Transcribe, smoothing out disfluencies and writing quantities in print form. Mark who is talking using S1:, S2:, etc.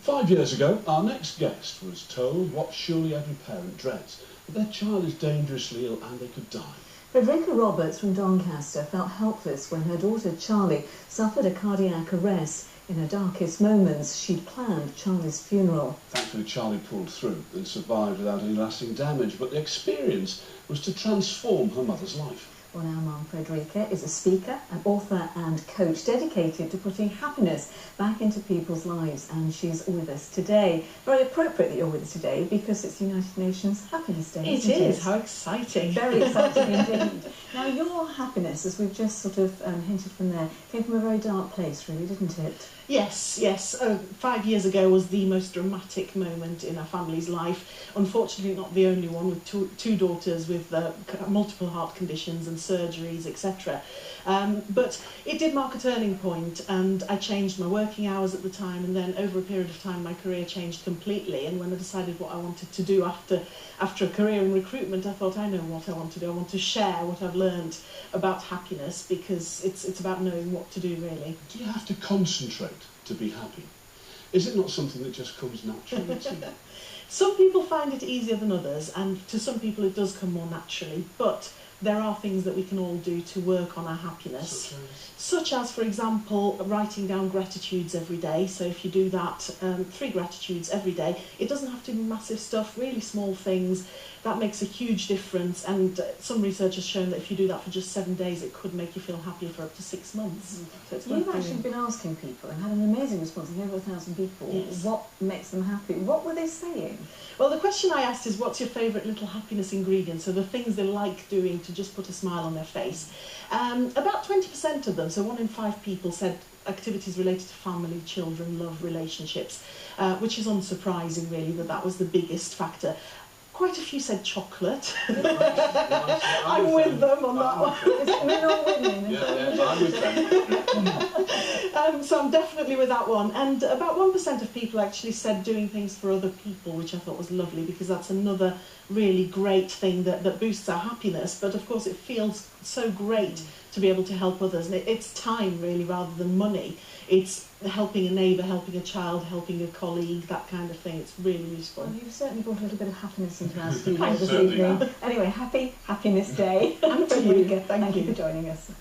S1: 5 years ago, our next guest was told what surely every parent dreads, that their child is dangerously ill and they could die.
S2: Frederika from Doncaster felt helpless when her daughter Charlie suffered a cardiac arrest. In her darkest moments, she'd planned Charlie's funeral.
S1: Thankfully, Charlie pulled through and survived without any lasting damage, but the experience was to transform her mother's life.
S2: Well, our mum, Frederika, is a speaker, an author and coach dedicated to putting happiness back into people's lives, and she's with us today. Very appropriate that you're with us today because it's the United Nations Happiness Day, isn't it?
S3: It is, how exciting.
S2: Very exciting indeed. Now, your happiness, as we've just sort of hinted from there, came from a very dark place, really, didn't it?
S3: Yes, yes. 5 years ago was the most dramatic moment in our family's life. Unfortunately, not the only one, with two daughters with multiple heart conditions and surgeries, etc. But it did mark a turning point, and I changed my working hours at the time, and then over a period of time my career changed completely. And when I decided what I wanted to do after a career in recruitment, I thought, I know what I want to do. I want to share what I've learned about happiness, because it's about knowing what to do, really.
S1: Do you have to concentrate to be happy? Is it not something that just comes naturally to you?
S3: Some people find it easier than others, and to some people it does come more naturally, but there are things that we can all do to work on our happiness. Such as, for example, writing down gratitudes every day. So if you do that, 3 gratitudes every day, it doesn't have to be massive stuff, really small things. That makes a huge difference, and some research has shown that if you do that for just 7 days, it could make you feel happier for up to 6 months. So it's
S2: You've actually been asking people and had an amazing response of over 1,000 people. Yes. What makes them happy? What were they saying?
S3: Well, the question I asked is, what's your favourite little happiness ingredient? So the things they like doing to just put a smile on their face. About 20% of them, so 1 in 5 people, said activities related to family, children, love, relationships, which is unsurprising, really, that was the biggest factor. Quite a few said chocolate. I'm with them on that one.
S2: Men or women?
S1: Yeah, I'm with them.
S3: So I'm definitely with that one. And about 1% of people actually said doing things for other people, which I thought was lovely, because that's another really great thing that boosts our happiness. But of course it feels so great to be able to help others. And it's time, really, rather than money. It's helping a neighbour, helping a child, helping a colleague, that kind of thing. It's really useful.
S2: Well, you've certainly brought a little bit of happiness into our studio this evening. Anyway, happy Happiness Day.
S3: And to you.
S2: Thank you for joining us.